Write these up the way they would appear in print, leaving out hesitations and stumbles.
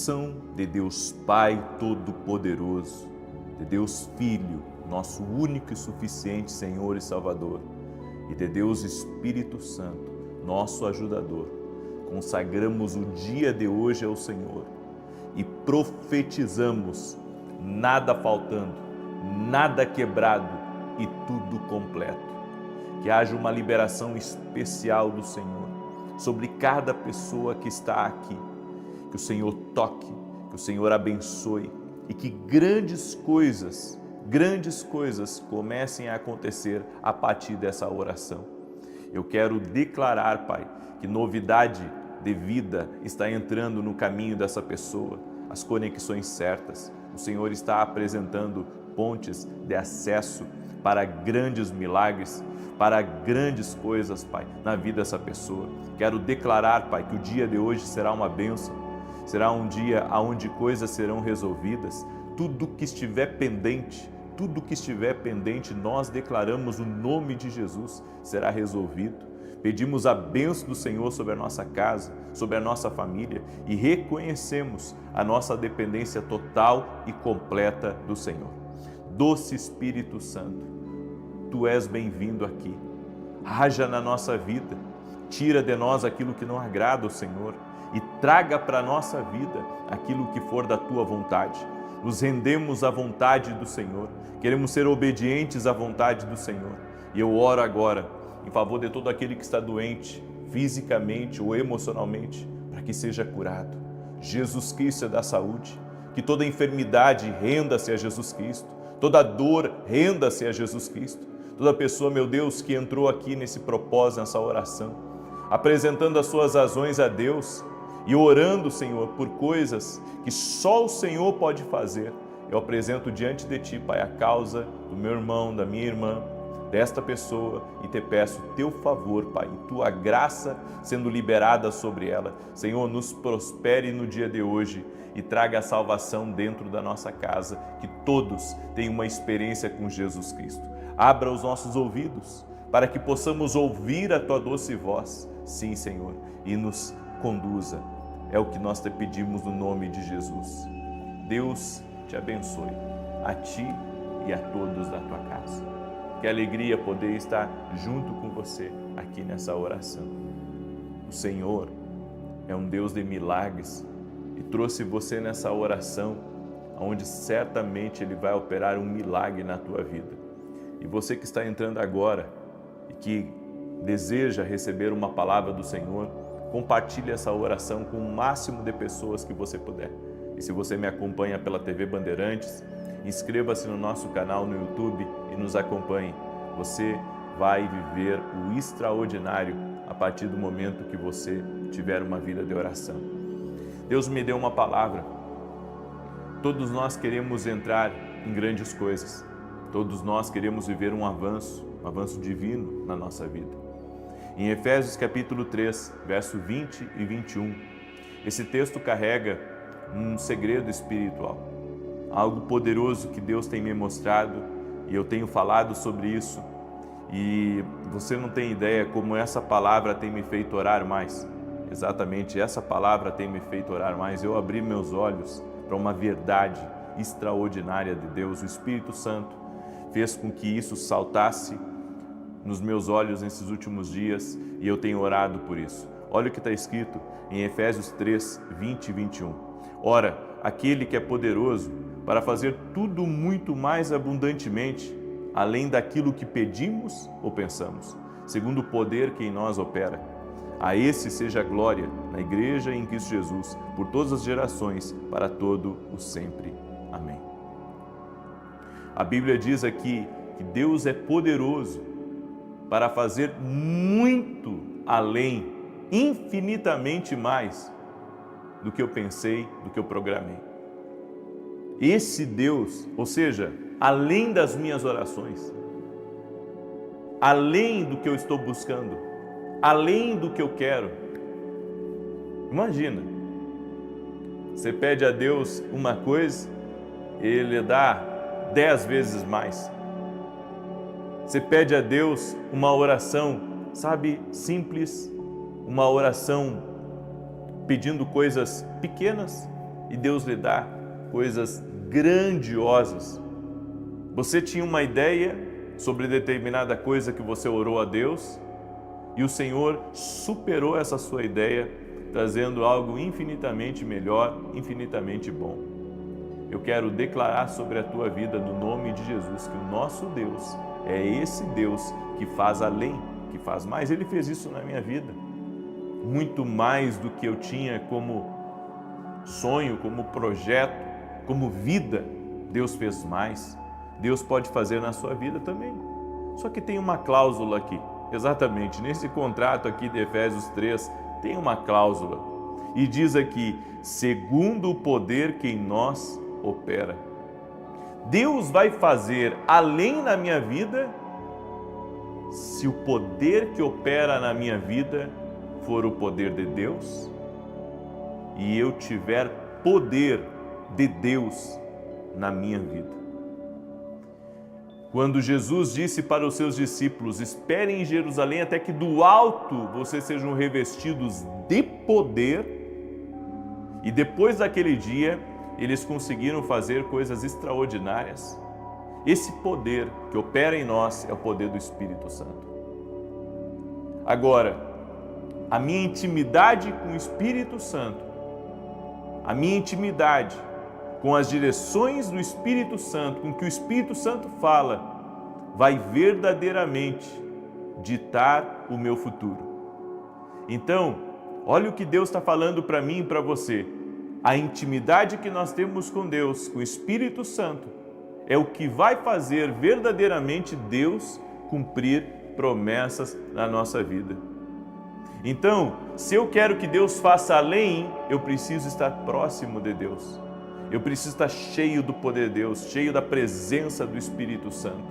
bênção de Deus Pai Todo-Poderoso, de Deus Filho, nosso único e suficiente Senhor e Salvador, e de Deus Espírito Santo, nosso ajudador, consagramos o dia de hoje ao Senhor e profetizamos nada faltando, nada quebrado e tudo completo. Que haja uma liberação especial do Senhor sobre cada pessoa que está aqui. Que o Senhor toque, que o Senhor abençoe e que grandes coisas comecem a acontecer a partir dessa oração. Eu quero declarar, Pai, que novidade de vida está entrando no caminho dessa pessoa, as conexões certas. O Senhor está apresentando pontes de acesso para grandes milagres, para grandes coisas, Pai, na vida dessa pessoa. Quero declarar, Pai, que o dia de hoje será uma bênção, será um dia onde coisas serão resolvidas. Tudo que estiver pendente, nós declaramos o nome de Jesus, será resolvido. Pedimos a bênção do Senhor sobre a nossa casa, sobre a nossa família e reconhecemos a nossa dependência total e completa do Senhor. Doce Espírito Santo, Tu és bem-vindo aqui. Haja na nossa vida, tira de nós aquilo que não agrada ao Senhor e traga para a nossa vida aquilo que for da Tua vontade. Nos rendemos à vontade do Senhor, queremos ser obedientes à vontade do Senhor. E eu oro agora em favor de todo aquele que está doente, fisicamente ou emocionalmente, para que seja curado. Jesus Cristo é da saúde, que toda enfermidade renda-se a Jesus Cristo, toda dor renda-se a Jesus Cristo. Toda pessoa, meu Deus, que entrou aqui nesse propósito, nessa oração, apresentando as suas razões a Deus e orando, Senhor, por coisas que só o Senhor pode fazer. Eu apresento diante de Ti, Pai, a causa do meu irmão, da minha irmã, desta pessoa e te peço Teu favor, Pai, Tua graça sendo liberada sobre ela. Senhor, nos prospere no dia de hoje e traga a salvação dentro da nossa casa, que todos tenham uma experiência com Jesus Cristo. Abra os nossos ouvidos para que possamos ouvir a Tua doce voz, sim, Senhor, e nos conduza. É o que nós te pedimos no nome de Jesus. Deus te abençoe, a ti e a todos da tua casa. Que alegria poder estar junto com você aqui nessa oração. O Senhor é um Deus de milagres e trouxe você nessa oração, onde certamente Ele vai operar um milagre na tua vida. E você que está entrando agora e que deseja receber uma palavra do Senhor, compartilhe essa oração com o máximo de pessoas que você puder. E se você me acompanha pela TV Bandeirantes, inscreva-se no nosso canal no YouTube e nos acompanhe. Você vai viver o extraordinário a partir do momento que você tiver uma vida de oração. Deus me deu uma palavra. Todos nós queremos entrar em grandes coisas. Todos nós queremos viver um avanço divino na nossa vida. Em Efésios capítulo 3, verso 20 e 21, esse texto carrega um segredo espiritual, algo poderoso que Deus tem me mostrado e eu tenho falado sobre isso e você não tem ideia como essa palavra tem me feito orar mais. Exatamente, essa palavra tem me feito orar mais. Eu abri meus olhos para uma verdade extraordinária de Deus. O Espírito Santo fez com que isso saltasse nos meus olhos nesses últimos dias e eu tenho orado por isso. Olha o que está escrito em Efésios 3, 20 e 21. Ora, aquele que é poderoso para fazer tudo muito mais abundantemente, além daquilo que pedimos ou pensamos, segundo o poder que em nós opera. A esse seja a glória na Igreja e em Cristo Jesus, por todas as gerações, para todo o sempre. Amém. A Bíblia diz aqui que Deus é poderoso para fazer muito além, infinitamente mais do que eu pensei, do que eu programei. Esse Deus, ou seja, além das minhas orações, além do que eu estou buscando, além do que eu quero. Imagina, você pede a Deus uma coisa, Ele dá 10 vezes mais. Você pede a Deus uma oração, sabe, simples, uma oração pedindo coisas pequenas, e Deus lhe dá coisas grandiosas. Você tinha uma ideia sobre determinada coisa que você orou a Deus e o Senhor superou essa sua ideia, trazendo algo infinitamente melhor, infinitamente bom. Eu quero declarar sobre a tua vida, no nome de Jesus, que o nosso Deus é esse Deus que faz além, que faz mais. Ele fez isso na minha vida, muito mais do que eu tinha como sonho, como projeto, como vida. Deus fez mais. Deus pode fazer na sua vida também. Só que tem uma cláusula aqui, exatamente nesse contrato aqui de Efésios 3, tem uma cláusula e diz aqui: segundo o poder que em nós opera. Deus vai fazer além na minha vida se o poder que opera na minha vida for o poder de Deus e eu tiver poder de Deus na minha vida. Quando Jesus disse para os seus discípulos: esperem em Jerusalém até que do alto vocês sejam revestidos de poder, e depois daquele dia eles conseguiram fazer coisas extraordinárias. Esse poder que opera em nós é o poder do Espírito Santo. Agora, a minha intimidade com o Espírito Santo, a minha intimidade com as direções do Espírito Santo, com o que o Espírito Santo fala, vai verdadeiramente ditar o meu futuro. Então, olha o que Deus está falando para mim e para você. A intimidade que nós temos com Deus, com o Espírito Santo, é o que vai fazer verdadeiramente Deus cumprir promessas na nossa vida. Então, se eu quero que Deus faça além, eu preciso estar próximo de Deus. Eu preciso estar cheio do poder de Deus, cheio da presença do Espírito Santo.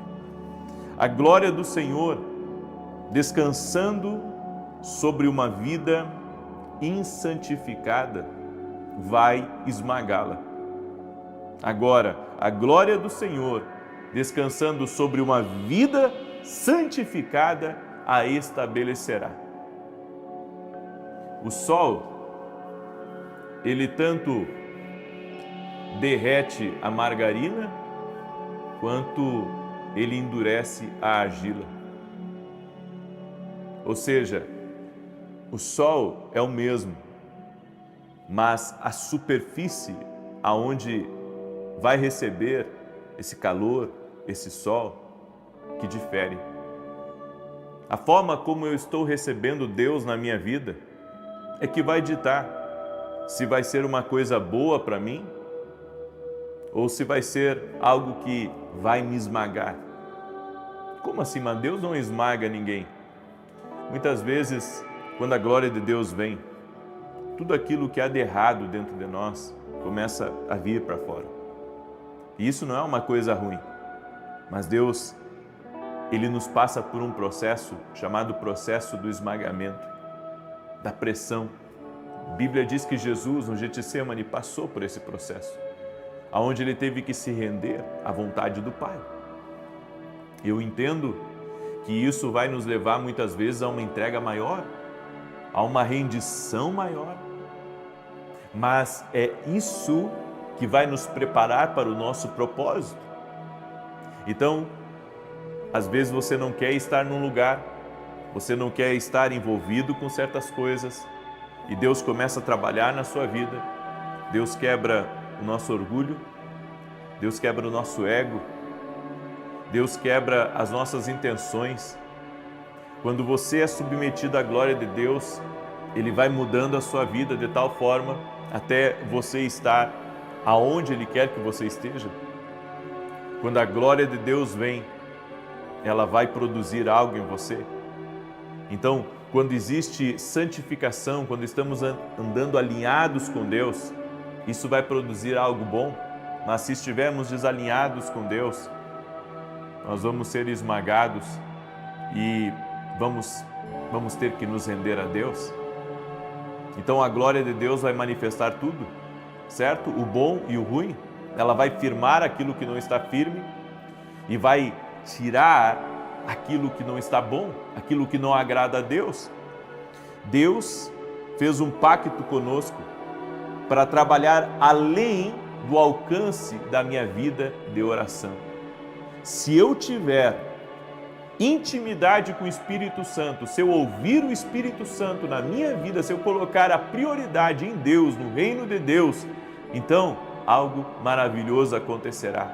A glória do Senhor descansando sobre uma vida insantificada vai esmagá-la. Agora, a glória do Senhor descansando sobre uma vida santificada a estabelecerá. O sol, ele tanto derrete a margarina, quanto ele endurece a argila. Ou seja, o sol é o mesmo, mas a superfície aonde vai receber esse calor, esse sol, que difere. A forma como eu estou recebendo Deus na minha vida é que vai ditar se vai ser uma coisa boa para mim ou se vai ser algo que vai me esmagar. Como assim? Mas Deus não esmaga ninguém. Muitas vezes, quando a glória de Deus vem, tudo aquilo que há de errado dentro de nós começa a vir para fora. E isso não é uma coisa ruim, mas Deus, Ele nos passa por um processo chamado processo do esmagamento, da pressão. A Bíblia diz que Jesus, no Getsemane, passou por esse processo, onde Ele teve que se render à vontade do Pai. Eu entendo que isso vai nos levar muitas vezes a uma entrega maior, a uma rendição maior, mas é isso que vai nos preparar para o nosso propósito. Então, às vezes você não quer estar num lugar, você não quer estar envolvido com certas coisas, e Deus começa a trabalhar na sua vida. Deus quebra o nosso orgulho, Deus quebra o nosso ego, Deus quebra as nossas intenções. Quando você é submetido à glória de Deus, Ele vai mudando a sua vida de tal forma até você estar aonde Ele quer que você esteja. Quando a glória de Deus vem, ela vai produzir algo em você. Então, quando existe santificação, quando estamos andando alinhados com Deus, isso vai produzir algo bom. Mas se estivermos desalinhados com Deus, nós vamos ser esmagados e vamos ter que nos render a Deus. Então a glória de Deus vai manifestar tudo, certo? O bom e o ruim. Ela vai firmar aquilo que não está firme e vai tirar aquilo que não está bom, aquilo que não agrada a Deus. Deus fez um pacto conosco para trabalhar além do alcance da minha vida de oração. Se eu tiver intimidade com o Espírito Santo, se eu ouvir o Espírito Santo na minha vida, se eu colocar a prioridade em Deus, no reino de Deus, então algo maravilhoso acontecerá.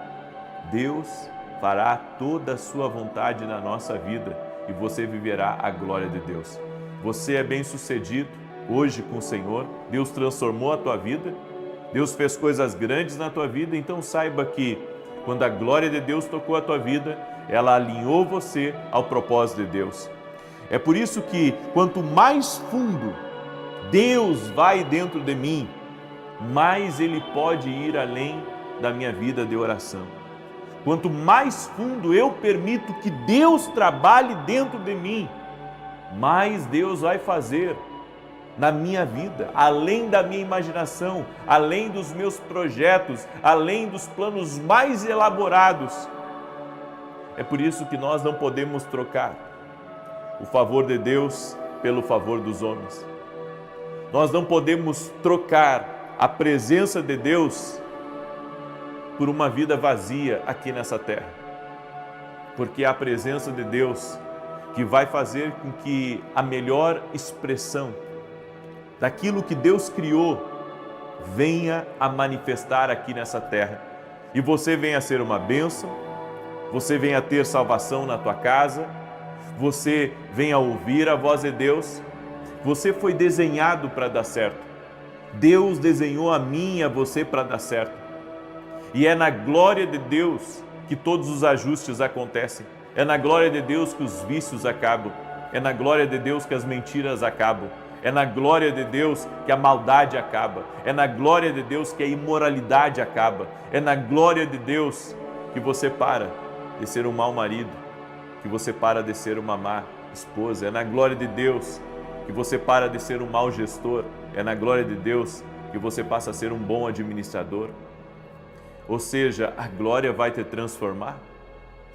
Deus fará toda a sua vontade na nossa vida e você viverá a glória de Deus. Você é bem-sucedido hoje com o Senhor, Deus transformou a tua vida, Deus fez coisas grandes na tua vida, então saiba que quando a glória de Deus tocou a tua vida, ela alinhou você ao propósito de Deus. É por isso que quanto mais fundo Deus vai dentro de mim, mais Ele pode ir além da minha vida de oração. Quanto mais fundo eu permito que Deus trabalhe dentro de mim, mais Deus vai fazer na minha vida, além da minha imaginação, além dos meus projetos, além dos planos mais elaborados. É por isso que nós não podemos trocar o favor de Deus pelo favor dos homens. Nós não podemos trocar a presença de Deus por uma vida vazia aqui nessa terra. Porque é a presença de Deus que vai fazer com que a melhor expressão daquilo que Deus criou venha a manifestar aqui nessa terra. E você venha a ser uma bênção, você venha a ter salvação na tua casa, você venha a ouvir a voz de Deus. Você foi desenhado para dar certo. Deus desenhou a mim e a você para dar certo. E é na glória de Deus que todos os ajustes acontecem. É na glória de Deus que os vícios acabam. É na glória de Deus que as mentiras acabam. É na glória de Deus que a maldade acaba. É na glória de Deus que a imoralidade acaba. É na glória de Deus que você para de ser um mau marido, que você para de ser uma má esposa. É na glória de Deus que você para de ser um mau gestor. É na glória de Deus que você passa a ser um bom administrador. Ou seja, a glória vai te transformar.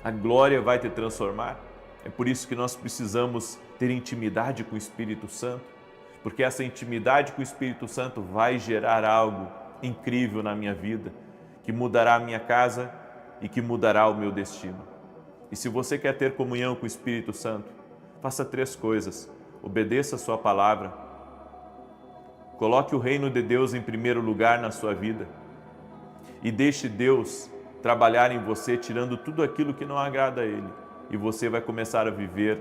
A glória vai te transformar. É por isso que nós precisamos ter intimidade com o Espírito Santo, porque essa intimidade com o Espírito Santo vai gerar algo incrível na minha vida, que mudará a minha casa e que mudará o meu destino. E se você quer ter comunhão com o Espírito Santo, faça 3 coisas. Obedeça a sua palavra, coloque o reino de Deus em primeiro lugar na sua vida e deixe Deus trabalhar em você, tirando tudo aquilo que não agrada a Ele. E você vai começar a viver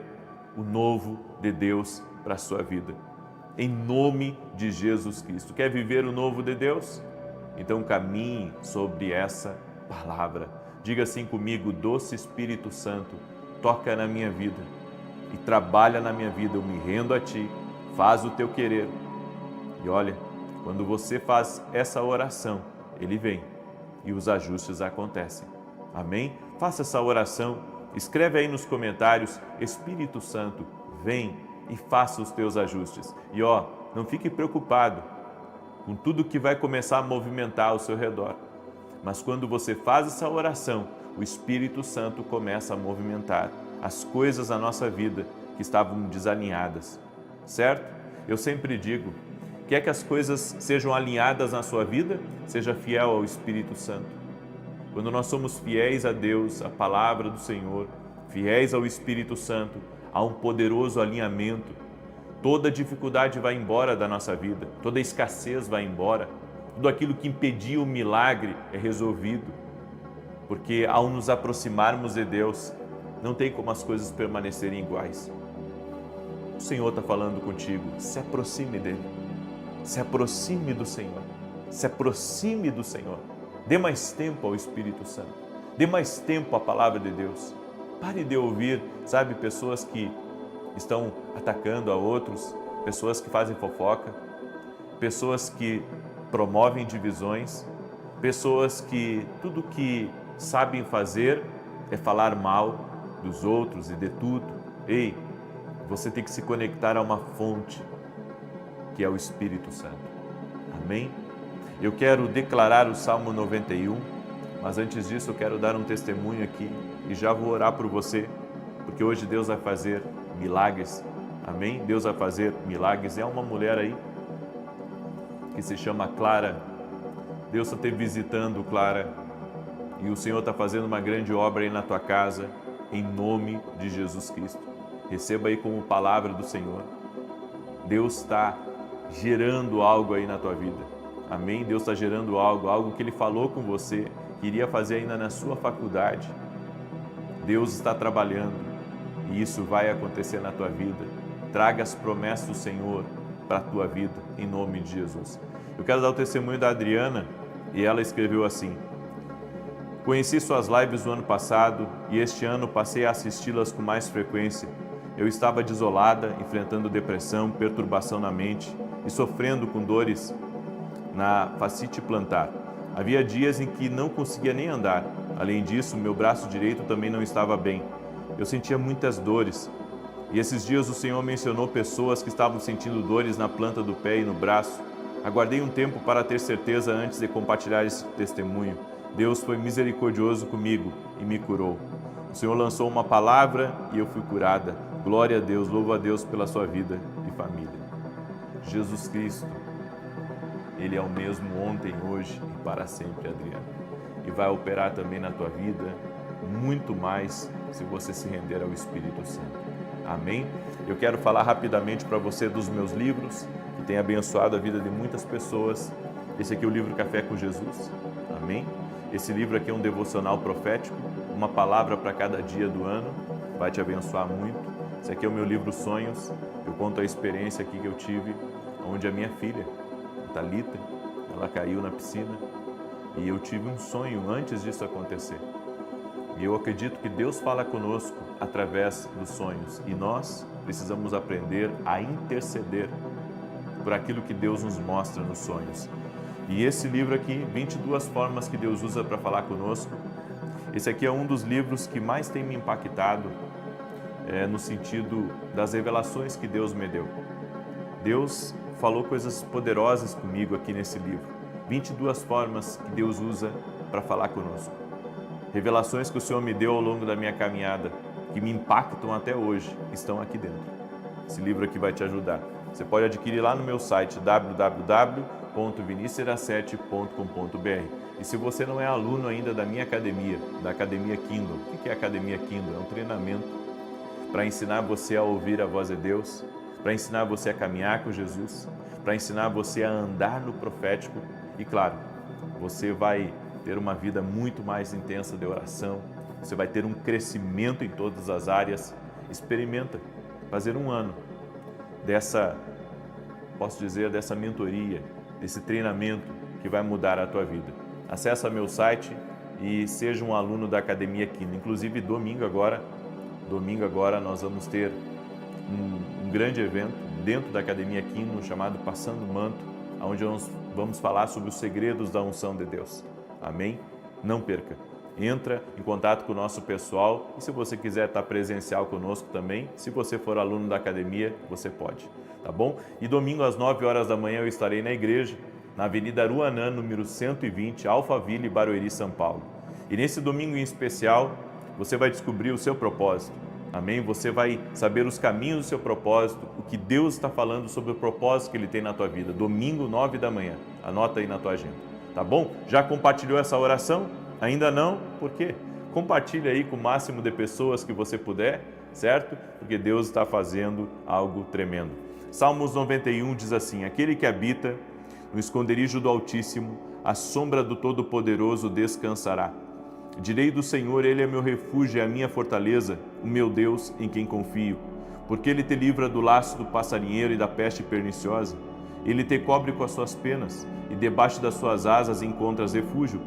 o novo de Deus para a sua vida. Em nome de Jesus Cristo. Quer viver o novo de Deus? Então caminhe sobre essa palavra. Diga assim comigo: doce Espírito Santo, toca na minha vida e trabalha na minha vida. Eu me rendo a Ti, faz o Teu querer. E olha, quando você faz essa oração, Ele vem e os ajustes acontecem. Amém? Faça essa oração, escreve aí nos comentários: Espírito Santo, vem e faça os teus ajustes. E não fique preocupado com tudo que vai começar a movimentar ao seu redor. Mas quando você faz essa oração, o Espírito Santo começa a movimentar as coisas da nossa vida que estavam desalinhadas, certo? Eu sempre digo, quer que as coisas sejam alinhadas na sua vida? Seja fiel ao Espírito Santo. Quando nós somos fiéis a Deus, à palavra do Senhor, fiéis ao Espírito Santo, há um poderoso alinhamento. Toda dificuldade vai embora da nossa vida, toda escassez vai embora, tudo aquilo que impedia o milagre é resolvido. Porque ao nos aproximarmos de Deus, não tem como as coisas permanecerem iguais. O Senhor está falando contigo, se aproxime dEle, se aproxime do Senhor, se aproxime do Senhor. Dê mais tempo ao Espírito Santo, dê mais tempo à palavra de Deus. Pare de ouvir, pessoas que estão atacando a outros, pessoas que fazem fofoca, pessoas que promovem divisões, pessoas que tudo que sabem fazer é falar mal dos outros e de tudo. Ei, você tem que se conectar a uma fonte, que é o Espírito Santo. Amém? Eu quero declarar o Salmo 91, mas antes disso eu quero dar um testemunho aqui e já vou orar por você, porque hoje Deus vai fazer milagres. Amém? Deus vai fazer milagres. É uma mulher aí que se chama Clara. Deus está te visitando, Clara, e o Senhor está fazendo uma grande obra aí na tua casa, em nome de Jesus Cristo. Receba aí como palavra do Senhor. Deus está gerando algo aí na tua vida. Amém? Deus está gerando algo que Ele falou com você, que iria fazer ainda na sua faculdade. Deus está trabalhando e isso vai acontecer na tua vida. Traga as promessas do Senhor para a tua vida, em nome de Jesus. Eu quero dar o testemunho da Adriana e ela escreveu assim: conheci suas lives no ano passado e este ano passei a assisti-las com mais frequência. Eu estava desolada, enfrentando depressão, perturbação na mente e sofrendo com dores na fascite plantar. Havia dias em que não conseguia nem andar. Além disso, meu braço direito também não estava bem. Eu sentia muitas dores. E esses dias o Senhor mencionou pessoas que estavam sentindo dores na planta do pé e no braço. Aguardei um tempo para ter certeza antes de compartilhar esse testemunho. Deus foi misericordioso comigo e me curou. O Senhor lançou uma palavra e eu fui curada. Glória a Deus, louvo a Deus pela sua vida e família. Jesus Cristo, Ele é o mesmo ontem, hoje e para sempre, Adriana. E vai operar também na tua vida muito mais se você se render ao Espírito Santo. Amém? Eu quero falar rapidamente para você dos meus livros, que tem abençoado a vida de muitas pessoas. Esse aqui é o livro Café com Jesus. Amém? Esse livro aqui é um devocional profético, uma palavra para cada dia do ano, vai te abençoar muito. Esse aqui é o meu livro Sonhos. Eu conto a experiência aqui que eu tive, onde a minha filha, a Thalita, ela caiu na piscina e eu tive um sonho antes disso acontecer. E eu acredito que Deus fala conosco através dos sonhos e nós precisamos aprender a interceder por aquilo que Deus nos mostra nos sonhos. E esse livro aqui, 22 formas que Deus usa para falar conosco, esse aqui é um dos livros que mais tem me impactado no sentido das revelações que Deus me deu. Deus falou coisas poderosas comigo aqui nesse livro. 22 formas que Deus usa para falar conosco. Revelações que o Senhor me deu ao longo da minha caminhada, que me impactam até hoje, estão aqui dentro. Esse livro aqui vai te ajudar. Você pode adquirir lá no meu site www.vinicius7.com.br. E se você não é aluno ainda da minha academia, da Academia Kingdom, o que é a Academia Kingdom? É um treinamento para ensinar você a ouvir a voz de Deus, para ensinar você a caminhar com Jesus, para ensinar você a andar no profético e, claro, você vai ter uma vida muito mais intensa de oração, você vai ter um crescimento em todas as áreas. Experimenta fazer um ano dessa, posso dizer, dessa mentoria, desse treinamento que vai mudar a tua vida. Acesse meu site e seja um aluno da Academia Kingdom. Inclusive, domingo agora nós vamos ter um grande evento dentro da Academia Kingdom chamado Passando o Manto, onde nós vamos falar sobre os segredos da unção de Deus. Amém? Não perca. Entra em contato com o nosso pessoal e se você quiser estar presencial conosco também, se você for aluno da academia, você pode, tá bom? E domingo às 9 horas da manhã eu estarei na igreja, na Avenida Aruanã, número 120, Alphaville, Barueri, São Paulo. E nesse domingo em especial, você vai descobrir o seu propósito. Amém? Você vai saber os caminhos do seu propósito, o que Deus está falando sobre o propósito que Ele tem na tua vida. Domingo, 9 da manhã. Anota aí na tua agenda. Tá bom? Já compartilhou essa oração? Ainda não? Por quê? Compartilhe aí com o máximo de pessoas que você puder, certo? Porque Deus está fazendo algo tremendo. Salmos 91 diz assim: aquele que habita no esconderijo do Altíssimo, à sombra do Todo-Poderoso descansará. Direi do Senhor, Ele é meu refúgio e a minha fortaleza, o meu Deus em quem confio. Porque Ele te livra do laço do passarinheiro e da peste perniciosa. Ele te cobre com as suas penas e debaixo das suas asas encontras refúgio.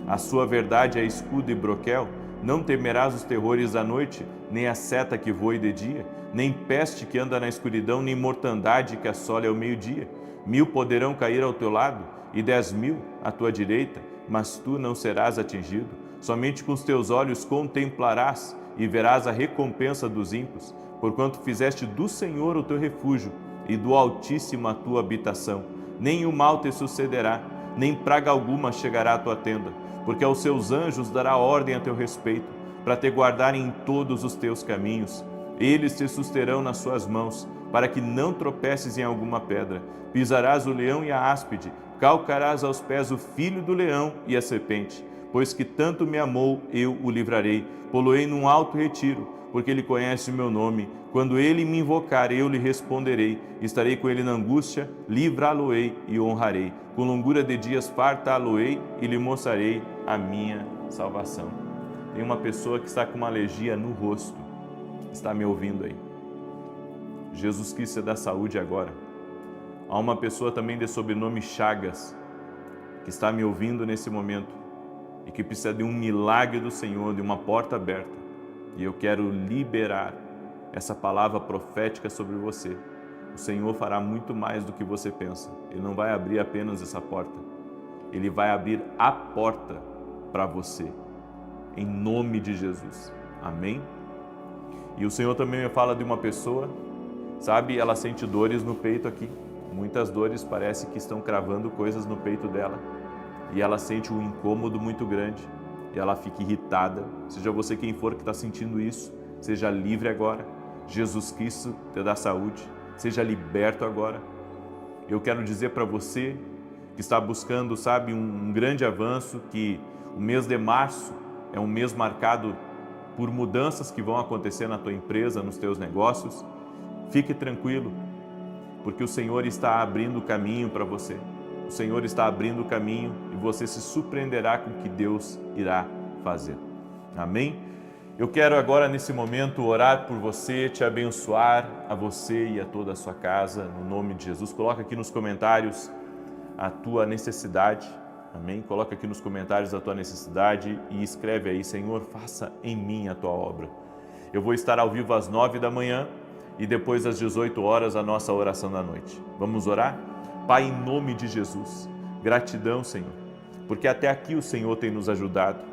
A sua verdade é escudo e broquel. Não temerás os terrores da noite, nem a seta que voe de dia, nem peste que anda na escuridão, nem mortandade que assole ao meio-dia. 1000 poderão cair ao teu lado e 10.000 à tua direita, mas tu não serás atingido. Somente com os teus olhos contemplarás e verás a recompensa dos ímpios, porquanto fizeste do Senhor o teu refúgio e do Altíssimo a tua habitação. Nem o mal te sucederá, nem praga alguma chegará à tua tenda, porque aos seus anjos dará ordem a teu respeito, para te guardarem em todos os teus caminhos. Eles te susterão nas suas mãos, para que não tropeces em alguma pedra. Pisarás o leão e a áspide, calcarás aos pés o filho do leão e a serpente. Pois que tanto me amou, eu o livrarei. Poloei num alto retiro, porque ele conhece o meu nome. Quando ele me invocar, eu lhe responderei. Estarei com ele na angústia, livrá-lo-ei e honrarei. Com longura de dias fartá-lo-ei e lhe mostrarei a minha salvação. Tem uma pessoa que está com uma alergia no rosto. Está me ouvindo aí? Jesus Cristo é da saúde agora. Há uma pessoa também de sobrenome Chagas, que está me ouvindo nesse momento e que precisa de um milagre do Senhor, de uma porta aberta. E eu quero liberar essa palavra profética sobre você. O Senhor fará muito mais do que você pensa. Ele não vai abrir apenas essa porta. Ele vai abrir a porta para você. Em nome de Jesus. Amém? E o Senhor também me fala de uma pessoa, sabe, ela sente dores no peito aqui. Muitas dores, parece que estão cravando coisas no peito dela. E ela sente um incômodo muito grande. E ela fica irritada. Seja você quem for que está sentindo isso, seja livre agora. Jesus Cristo te dá saúde. Seja liberto agora. Eu quero dizer para você que está buscando, sabe, um grande avanço, que o mês de março é um mês marcado por mudanças que vão acontecer na tua empresa, nos teus negócios. Fique tranquilo, porque o Senhor está abrindo o caminho para você. O Senhor está abrindo o caminho e você se surpreenderá com o que Deus irá fazer. Amém? Eu quero agora, nesse momento, orar por você, te abençoar, a você e a toda a sua casa, no nome de Jesus. Coloca aqui nos comentários a tua necessidade. Amém? Coloca aqui nos comentários a tua necessidade e escreve aí: Senhor, faça em mim a tua obra. Eu vou estar ao vivo às 9 da manhã e depois às 18 horas a nossa oração da noite. Vamos orar? Pai, em nome de Jesus, gratidão, Senhor, porque até aqui o Senhor tem nos ajudado.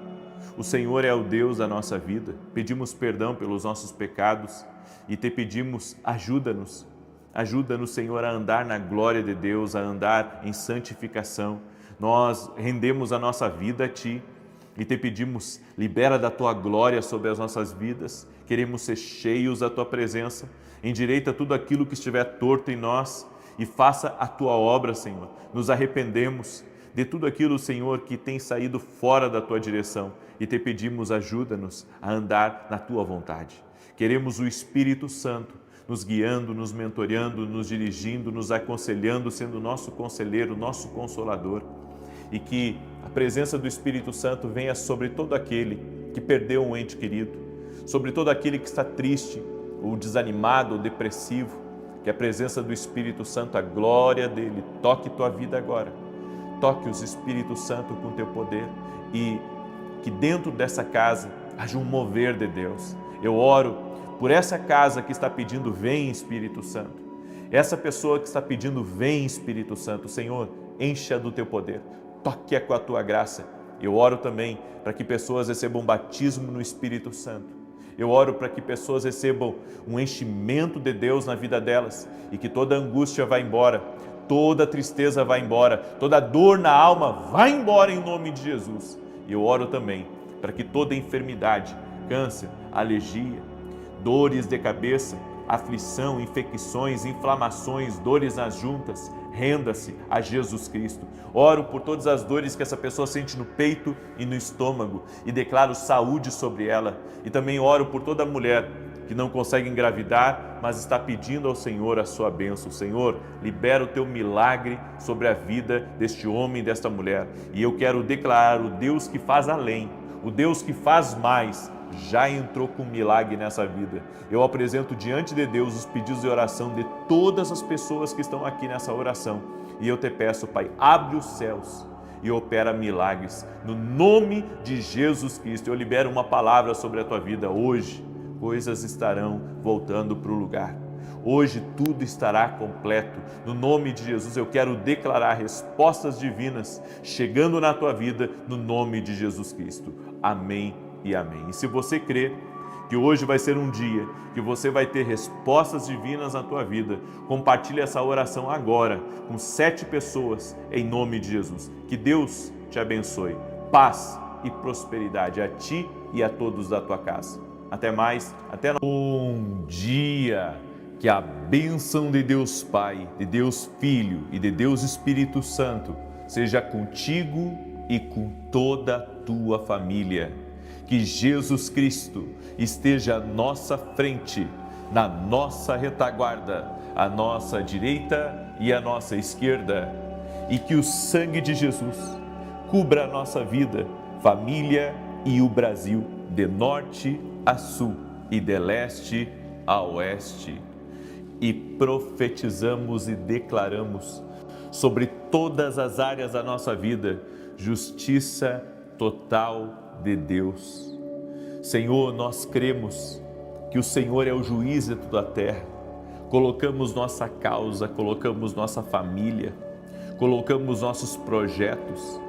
O Senhor é o Deus da nossa vida. Pedimos perdão pelos nossos pecados e te pedimos, ajuda-nos. Ajuda-nos, Senhor, a andar na glória de Deus, a andar em santificação. Nós rendemos a nossa vida a Ti e te pedimos, libera da Tua glória sobre as nossas vidas. Queremos ser cheios da Tua presença. Endireita tudo aquilo que estiver torto em nós e faça a Tua obra, Senhor. Nos arrependemos de tudo aquilo, Senhor, que tem saído fora da Tua direção e te pedimos, ajuda-nos a andar na Tua vontade. Queremos o Espírito Santo nos guiando, nos mentoreando, nos dirigindo, nos aconselhando, sendo nosso conselheiro, nosso consolador. E que a presença do Espírito Santo venha sobre todo aquele que perdeu um ente querido, sobre todo aquele que está triste, ou desanimado, ou depressivo. Que a presença do Espírito Santo, a glória dele, toque tua vida agora. Toque os Espíritos Santo com teu poder e que dentro dessa casa haja um mover de Deus. Eu oro por essa casa que está pedindo, vem Espírito Santo. Essa pessoa que está pedindo, vem Espírito Santo. Senhor, encha do teu poder. Toque com a tua graça. Eu oro também para que pessoas recebam batismo no Espírito Santo. Eu oro para que pessoas recebam um enchimento de Deus na vida delas e que toda angústia vá embora, toda tristeza vá embora, toda dor na alma vá embora em nome de Jesus. E eu oro também para que toda enfermidade, câncer, alergia, dores de cabeça, aflição, infecções, inflamações, dores nas juntas, renda-se a Jesus Cristo. Oro por todas as dores que essa pessoa sente no peito e no estômago e declaro saúde sobre ela. E também oro por toda mulher que não consegue engravidar, mas está pedindo ao Senhor a sua bênção. Senhor, libera o teu milagre sobre a vida deste homem e desta mulher. E eu quero declarar: o Deus que faz além, o Deus que faz mais, já entrou com milagre nessa vida. Eu apresento diante de Deus os pedidos de oração de todas as pessoas que estão aqui nessa oração. E eu te peço, Pai, abre os céus e opera milagres. No nome de Jesus Cristo, eu libero uma palavra sobre a tua vida. Hoje, coisas estarão voltando para o lugar. Hoje tudo estará completo. No nome de Jesus, eu quero declarar respostas divinas chegando na tua vida, no nome de Jesus Cristo. Amém e amém. E se você crê que hoje vai ser um dia que você vai ter respostas divinas na tua vida, compartilhe essa oração agora com 7 pessoas em nome de Jesus. Que Deus te abençoe. Paz e prosperidade a ti e a todos da tua casa. Até mais, até bom dia, Que a bênção de Deus Pai, de Deus Filho e de Deus Espírito Santo seja contigo e com toda a tua família. Que Jesus Cristo esteja à nossa frente, na nossa retaguarda, à nossa direita e à nossa esquerda. E que o sangue de Jesus cubra a nossa vida, família e o Brasil, de norte a sul e de leste a oeste. E profetizamos e declaramos sobre todas as áreas da nossa vida, justiça total de Deus. Senhor, nós cremos que o Senhor é o juiz de toda a terra. Colocamos nossa causa, colocamos nossa família, colocamos nossos projetos,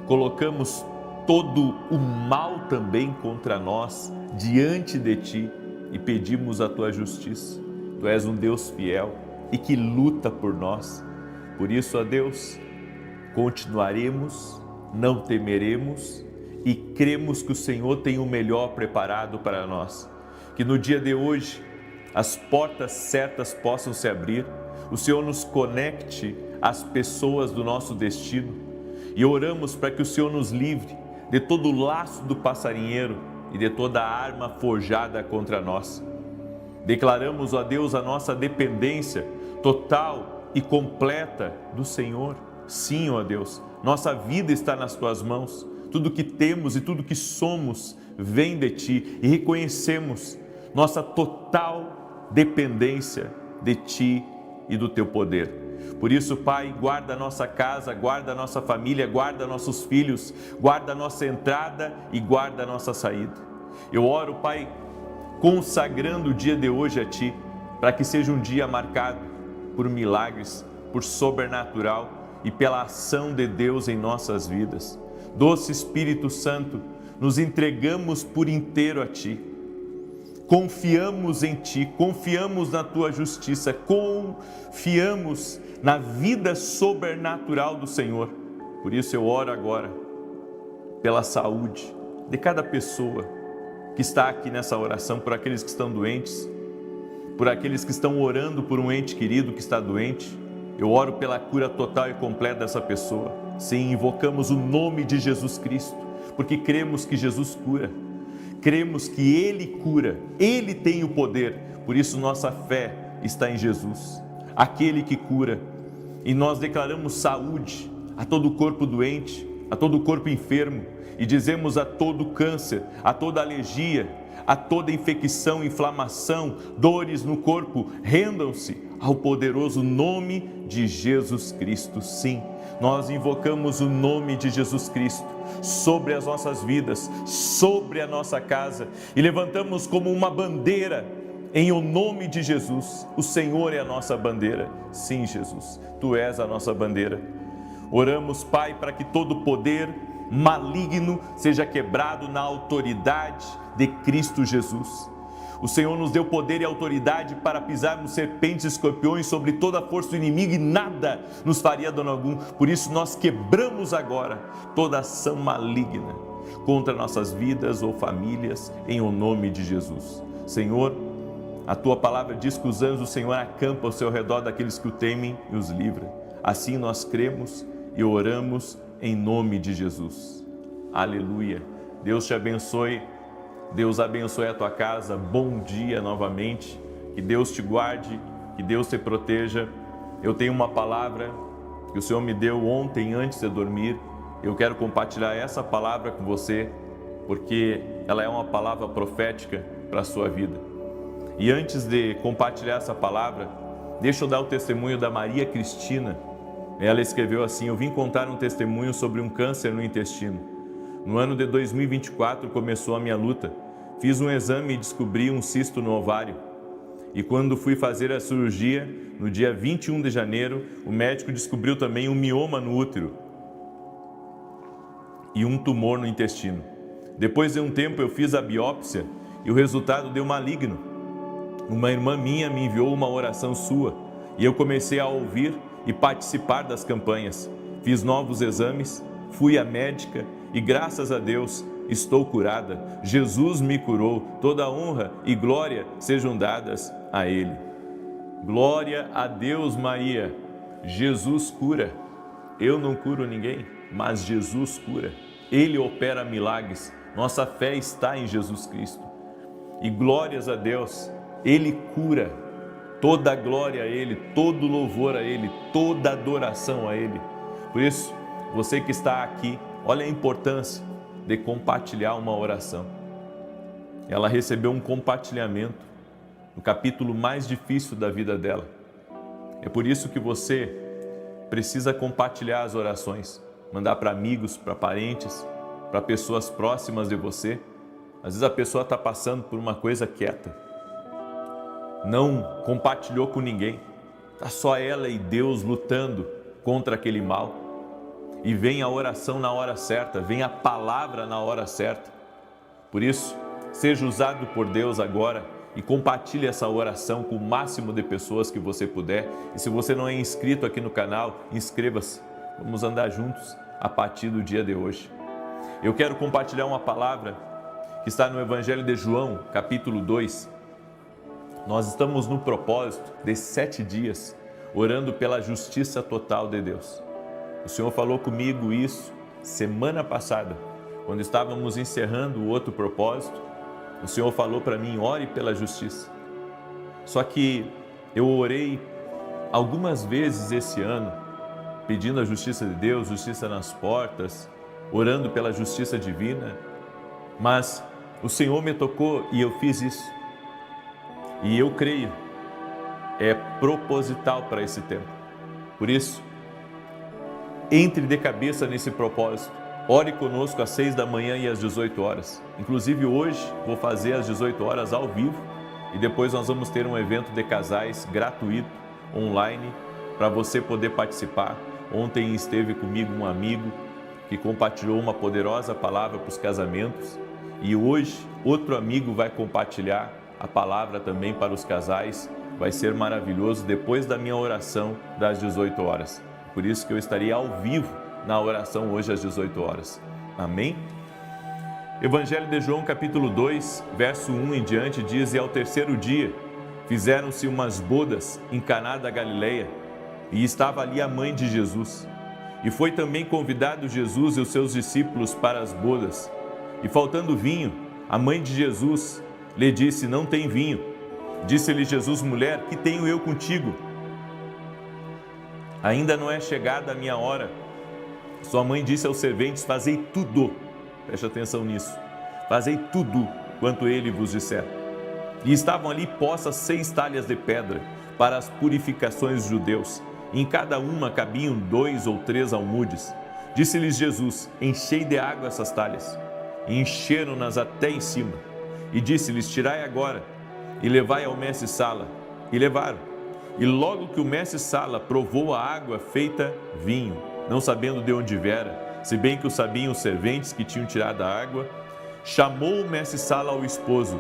colocamos todo o mal também contra nós diante de Ti e pedimos a Tua justiça. Tu és um Deus fiel e que luta por nós. Por isso, ó Deus, continuaremos, não temeremos e cremos que o Senhor tem o melhor preparado para nós. Que no dia de hoje as portas certas possam se abrir, o Senhor nos conecte às pessoas do nosso destino e oramos para que o Senhor nos livre de todo o laço do passarinheiro e de toda a arma forjada contra nós. Declaramos, ó Deus, a nossa dependência total e completa do Senhor. Sim, ó Deus, nossa vida está nas Tuas mãos. Tudo que temos e tudo que somos vem de Ti e reconhecemos nossa total dependência de Ti e do Teu poder. Por isso, Pai, guarda a nossa casa, guarda a nossa família, guarda nossos filhos, guarda a nossa entrada e guarda a nossa saída. Eu oro, Pai, consagrando o dia de hoje a Ti, para que seja um dia marcado por milagres, por sobrenatural e pela ação de Deus em nossas vidas. Doce Espírito Santo, nos entregamos por inteiro a Ti. Confiamos em Ti, confiamos na Tua justiça, confiamos na vida sobrenatural do Senhor. Por isso eu oro agora pela saúde de cada pessoa que está aqui nessa oração, por aqueles que estão doentes, por aqueles que estão orando por um ente querido que está doente. Eu oro pela cura total e completa dessa pessoa. Sim, invocamos o nome de Jesus Cristo, porque cremos que Jesus cura. Cremos que Ele cura, Ele tem o poder, por isso nossa fé está em Jesus, aquele que cura. E nós declaramos saúde a todo o corpo doente, a todo o corpo enfermo, e dizemos a todo câncer, a toda alergia, a toda infecção, inflamação, dores no corpo, rendam-se ao poderoso nome de Jesus Cristo. Sim, nós invocamos o nome de Jesus Cristo sobre as nossas vidas, sobre a nossa casa, e levantamos como uma bandeira em o nome de Jesus. O Senhor é a nossa bandeira. Sim, Jesus, Tu és a nossa bandeira. Oramos, Pai, para que todo poder maligno seja quebrado na autoridade de Cristo Jesus. O Senhor nos deu poder e autoridade para pisarmos serpentes e escorpiões sobre toda a força do inimigo e nada nos faria dano algum. Por isso nós quebramos agora toda ação maligna contra nossas vidas ou famílias em o nome de Jesus. Senhor, a Tua palavra diz que os anjos do Senhor acampam ao seu redor daqueles que o temem e os livra. Assim nós cremos e oramos em nome de Jesus. Aleluia. Deus te abençoe. Deus abençoe a tua casa. Bom dia novamente. Que Deus te guarde, que Deus te proteja. Eu tenho uma palavra que o Senhor me deu ontem antes de dormir. Eu quero compartilhar essa palavra com você, porque ela é uma palavra profética para a sua vida. E antes de compartilhar essa palavra, deixa eu dar o testemunho da Maria Cristina. Ela escreveu assim: eu vim contar um testemunho sobre um câncer no intestino. No ano de 2024 começou a minha luta. Fiz um exame e descobri um cisto no ovário. E quando fui fazer a cirurgia, no dia 21 de janeiro, o médico descobriu também um mioma no útero e um tumor no intestino. Depois de um tempo eu fiz a biópsia e o resultado deu maligno. Uma irmã minha me enviou uma oração sua e eu comecei a ouvir e participar das campanhas. Fiz novos exames, fui à médica e graças a Deus estou curada. Jesus me curou, toda honra e glória sejam dadas a Ele. Glória a Deus, Maria. Jesus cura. Eu não curo ninguém, mas Jesus cura. Ele opera milagres. Nossa fé está em Jesus Cristo. E glórias a Deus, Ele cura. Toda glória a Ele, todo louvor a Ele, toda adoração a Ele. Por isso, você que está aqui, olha a importância de compartilhar uma oração. Ela recebeu um compartilhamento no capítulo mais difícil da vida dela. É por isso que você precisa compartilhar as orações, mandar para amigos, para parentes, para pessoas próximas de você. Às vezes a pessoa está passando por uma coisa quieta, não compartilhou com ninguém, está só ela e Deus lutando contra aquele mal. E vem a oração na hora certa, vem a palavra na hora certa. Por isso, seja usado por Deus agora e compartilhe essa oração com o máximo de pessoas que você puder. E se você não é inscrito aqui no canal, inscreva-se. Vamos andar juntos a partir do dia de hoje. Eu quero compartilhar uma palavra que está no Evangelho de João, capítulo 2. Nós estamos no propósito de 7 dias, orando pela justiça total de Deus. O Senhor falou comigo isso semana passada, quando estávamos encerrando o outro propósito. O Senhor falou para mim, ore pela justiça. Só que eu orei algumas vezes esse ano, pedindo a justiça de Deus, justiça nas portas, orando pela justiça divina, mas o Senhor me tocou e eu fiz isso. E eu creio, é proposital para esse tempo. Por isso, entre de cabeça nesse propósito. Ore conosco às 6 da manhã e às 18 horas. Inclusive hoje vou fazer às 18 horas ao vivo e depois nós vamos ter um evento de casais gratuito, online, para você poder participar. Ontem esteve comigo um amigo que compartilhou uma poderosa palavra para os casamentos e hoje outro amigo vai compartilhar a palavra também para os casais. Vai ser maravilhoso depois da minha oração das 18 horas. Por isso que eu estarei ao vivo na oração hoje às 18 horas. Amém? Evangelho de João, capítulo 2, verso 1 em diante, diz: E ao terceiro dia fizeram-se umas bodas em Caná da Galileia, e estava ali a mãe de Jesus. E foi também convidado Jesus e os seus discípulos para as bodas. E faltando vinho, a mãe de Jesus lhe disse: Não tem vinho. Disse-lhe Jesus: Mulher, que tenho eu contigo? Ainda não é chegada a minha hora. Sua mãe disse aos serventes: Fazei tudo, preste atenção nisso, fazei tudo quanto ele vos disser. E estavam ali postas 6 talhas de pedra para as purificações dos judeus. Em cada uma cabiam 2 ou 3 almudes. Disse-lhes Jesus: Enchei de água essas talhas. E encheram-nas até em cima. E disse-lhes: Tirai agora e levai ao mestre-sala. E levaram. E logo que o mestre-sala provou a água feita vinho, não sabendo de onde viera, se bem que o sabiam os serventes que tinham tirado a água, chamou o mestre-sala ao esposo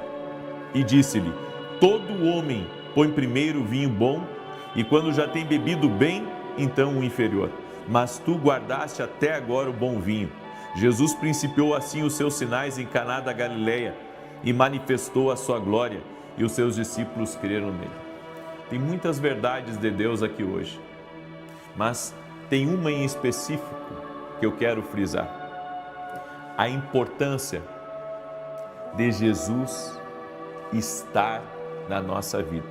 e disse-lhe: Todo homem põe primeiro o vinho bom, e quando já tem bebido bem, então o inferior. Mas tu guardaste até agora o bom vinho. Jesus principiou assim os seus sinais em Caná da Galileia e manifestou a sua glória, e os seus discípulos creram nele. Tem muitas verdades de Deus aqui hoje, mas tem uma em específico que eu quero frisar: a importância de Jesus estar na nossa vida.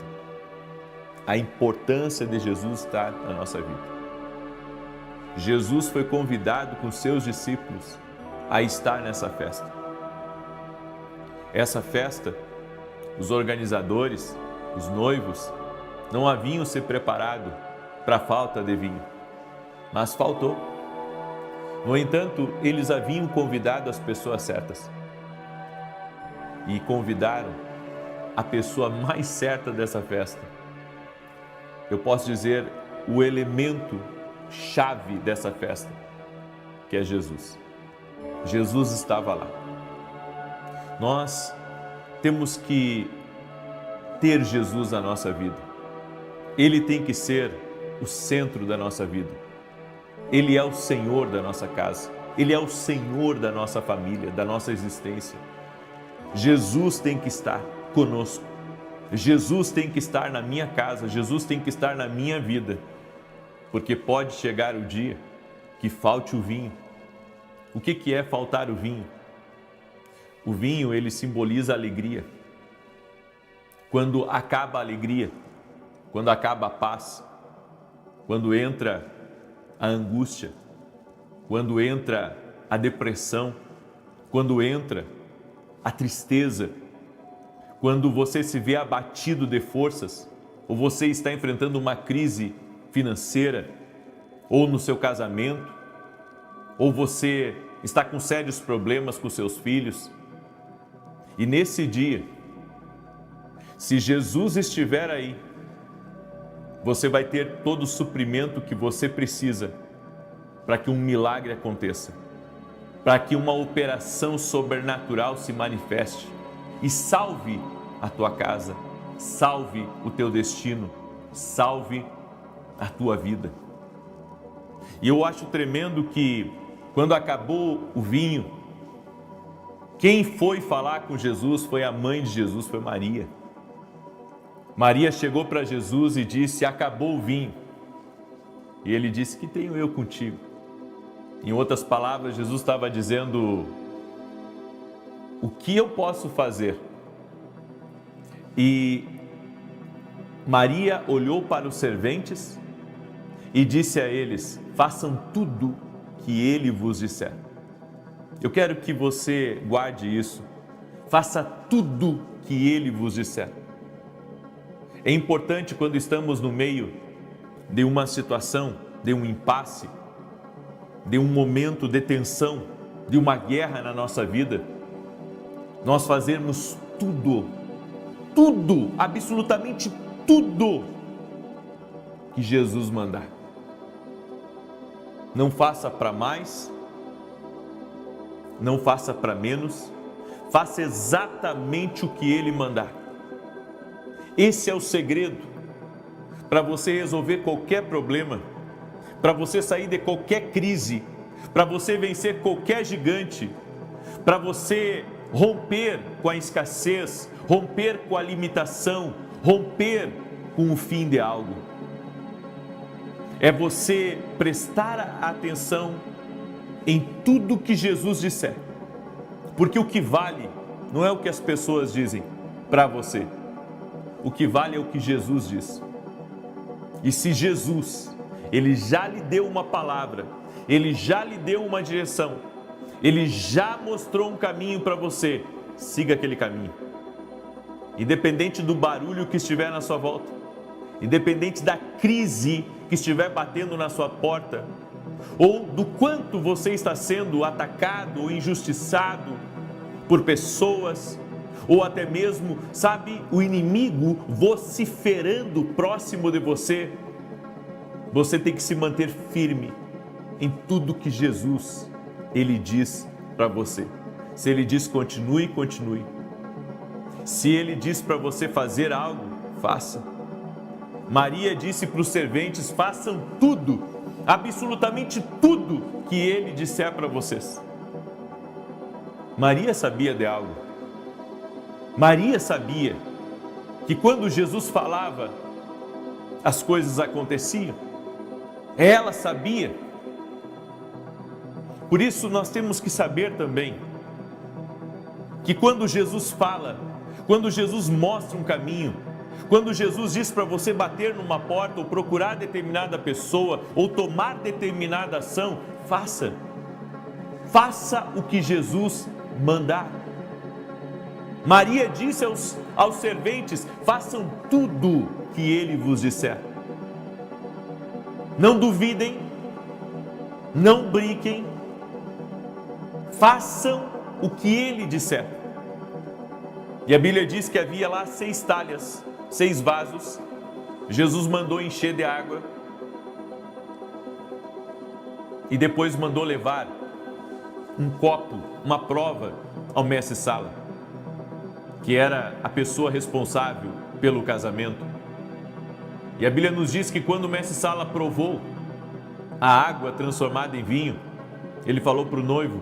A importância de Jesus estar na nossa vida. Jesus foi convidado com seus discípulos a estar nessa festa. Essa festa, os organizadores, os noivos, não haviam se preparado para a falta de vinho, mas faltou. No entanto, eles haviam convidado as pessoas certas e convidaram a pessoa mais certa dessa festa. Eu posso dizer o elemento chave dessa festa, que é Jesus. Jesus estava lá. Nós temos que ter Jesus na nossa vida. Ele tem que ser o centro da nossa vida. Ele é o Senhor da nossa casa. Ele é o Senhor da nossa família, da nossa existência. Jesus tem que estar conosco. Jesus tem que estar na minha casa, Jesus tem que estar na minha vida, porque pode chegar o dia que falte o vinho. O que é faltar o vinho? O vinho, ele simboliza a alegria. Quando acaba a alegria, quando acaba a paz, quando entra a angústia, quando entra a depressão, quando entra a tristeza, quando você se vê abatido de forças, ou você está enfrentando uma crise financeira, ou no seu casamento, ou você está com sérios problemas com seus filhos, e nesse dia, se Jesus estiver aí, você vai ter todo o suprimento que você precisa para que um milagre aconteça, para que uma operação sobrenatural se manifeste e salve a tua casa, salve o teu destino, salve a tua vida. E eu acho tremendo que quando acabou o vinho, quem foi falar com Jesus foi a mãe de Jesus, foi Maria. Maria chegou para Jesus e disse: acabou o vinho. E ele disse: que tenho eu contigo? Em outras palavras, Jesus estava dizendo: o que eu posso fazer? E Maria olhou para os serventes e disse a eles: façam tudo que ele vos disser. Eu quero que você guarde isso. Faça tudo que ele vos disser. É importante quando estamos no meio de uma situação, de um impasse, de um momento de tensão, de uma guerra na nossa vida, nós fazermos tudo, absolutamente tudo que Jesus mandar. Não faça para mais, não faça para menos, faça exatamente o que Ele mandar. Esse é o segredo para você resolver qualquer problema, para você sair de qualquer crise, para você vencer qualquer gigante, para você romper com a escassez, romper com a limitação, romper com o fim de algo. É você prestar atenção em tudo que Jesus disser, porque o que vale não é o que as pessoas dizem para você, o que vale é o que Jesus diz. E se Jesus, Ele já lhe deu uma palavra, Ele já lhe deu uma direção, Ele já mostrou um caminho para você, siga aquele caminho. Independente do barulho que estiver na sua volta, independente da crise que estiver batendo na sua porta, ou do quanto você está sendo atacado ou injustiçado por pessoas, ou até mesmo, sabe, o inimigo vociferando próximo de você, você tem que se manter firme em tudo que Jesus, Ele diz para você. Se Ele diz continue, continue. Se Ele diz para você fazer algo, faça. Maria disse para os serventes: façam tudo, absolutamente tudo que Ele disser para vocês. Maria sabia de algo. Maria sabia que quando Jesus falava, as coisas aconteciam. Ela sabia. Por isso nós temos que saber também que quando Jesus fala, quando Jesus mostra um caminho, quando Jesus diz para você bater numa porta ou procurar determinada pessoa ou tomar determinada ação, faça. Faça o que Jesus mandar. Maria disse aos serventes: façam tudo que Ele vos disser. Não duvidem, não brinquem, façam o que Ele disser. E a Bíblia diz que havia lá 6 talhas, 6 vasos. Jesus mandou encher de água e depois mandou levar um copo, uma prova ao mestre-sala, que era a pessoa responsável pelo casamento. E a Bíblia nos diz que quando o mestre-sala provou a água transformada em vinho, ele falou para o noivo: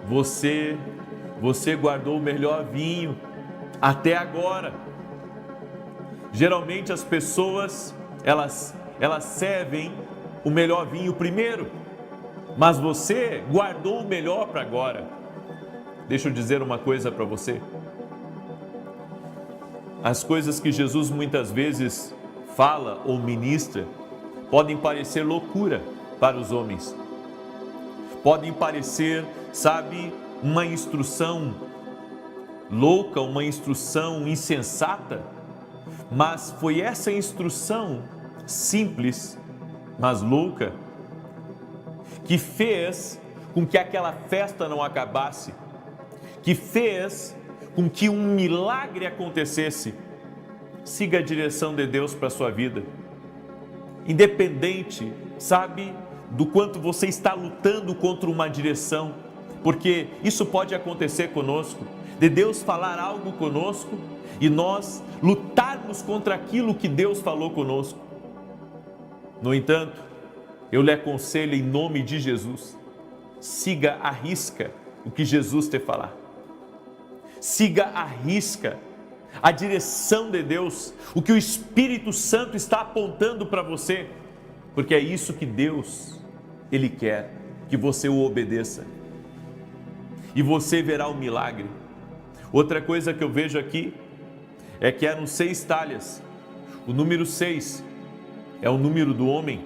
você guardou o melhor vinho até agora. Geralmente as pessoas, elas servem o melhor vinho primeiro, mas você guardou o melhor para agora. Deixa eu dizer uma coisa para você. As coisas que Jesus muitas vezes fala ou ministra podem parecer loucura para os homens. Podem parecer, sabe, uma instrução louca, uma instrução insensata, mas foi essa instrução simples, mas louca, que fez com que aquela festa não acabasse, que fez com que um milagre acontecesse. Siga a direção de Deus para a sua vida. Independente, sabe, do quanto você está lutando contra uma direção, porque isso pode acontecer conosco, de Deus falar algo conosco e nós lutarmos contra aquilo que Deus falou conosco. No entanto, eu lhe aconselho em nome de Jesus, siga à risca o que Jesus te falar. Siga à risca a direção de Deus, o que o Espírito Santo está apontando para você, porque é isso que Deus, Ele quer, que você o obedeça. E você verá o milagre. Outra coisa que eu vejo aqui é que eram 6 talhas. O número 6 é o número do homem.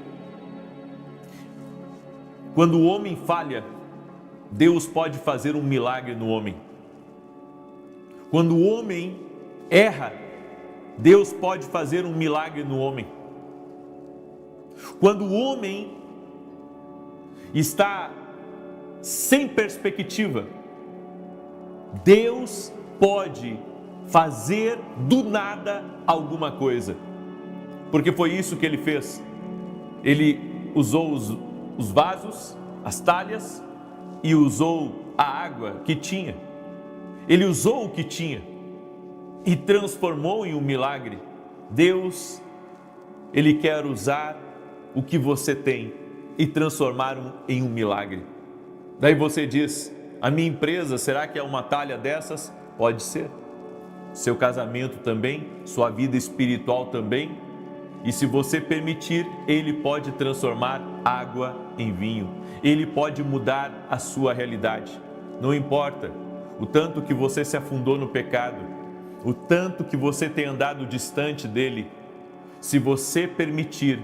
Quando o homem falha, Deus pode fazer um milagre no homem. Quando o homem erra, Deus pode fazer um milagre no homem. Quando o homem está sem perspectiva, Deus pode fazer do nada alguma coisa, porque foi isso que Ele fez. Ele usou os vasos, as talhas, e usou a água que tinha. Ele usou o que tinha e transformou em um milagre. Deus, Ele quer usar o que você tem e transformar em um milagre. Daí você diz: a minha empresa, será que é uma talha dessas? Pode ser. Seu casamento também, sua vida espiritual também. E se você permitir, Ele pode transformar água em vinho. Ele pode mudar a sua realidade. Não importa o tanto que você se afundou no pecado, o tanto que você tem andado distante dele, se você permitir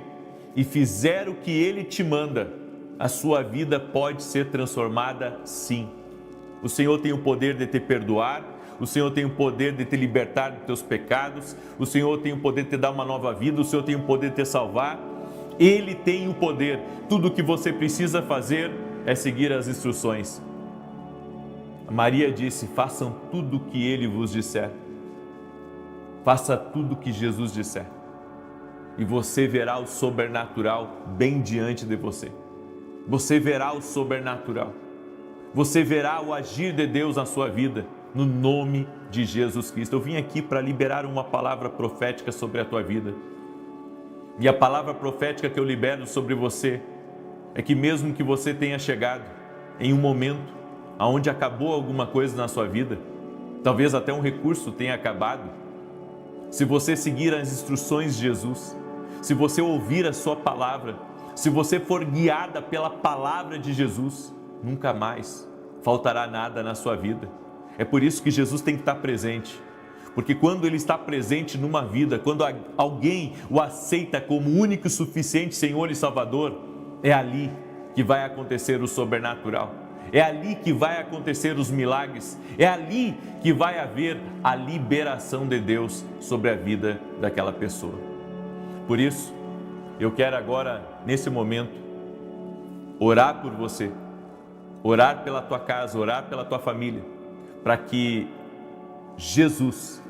e fizer o que Ele te manda, a sua vida pode ser transformada sim. O Senhor tem o poder de te perdoar, o Senhor tem o poder de te libertar dos teus pecados, o Senhor tem o poder de te dar uma nova vida, o Senhor tem o poder de te salvar. Ele tem o poder. Tudo o que você precisa fazer é seguir as instruções. Maria disse: façam tudo o que Ele vos disser. Faça tudo o que Jesus disser. E você verá o sobrenatural bem diante de você. Você verá o sobrenatural. Você verá o agir de Deus na sua vida, no nome de Jesus Cristo. Eu vim aqui para liberar uma palavra profética sobre a tua vida. E a palavra profética que eu libero sobre você é que mesmo que você tenha chegado em um momento onde acabou alguma coisa na sua vida, talvez até um recurso tenha acabado, se você seguir as instruções de Jesus, se você ouvir a sua palavra, se você for guiada pela palavra de Jesus, nunca mais faltará nada na sua vida. É por isso que Jesus tem que estar presente, porque quando Ele está presente numa vida, quando alguém o aceita como único e suficiente Senhor e Salvador, é ali que vai acontecer o sobrenatural, é ali que vai acontecer os milagres, é ali que vai haver a liberação de Deus sobre a vida daquela pessoa. Por isso, eu quero agora, nesse momento, orar por você, orar pela tua casa, orar pela tua família, para que Jesus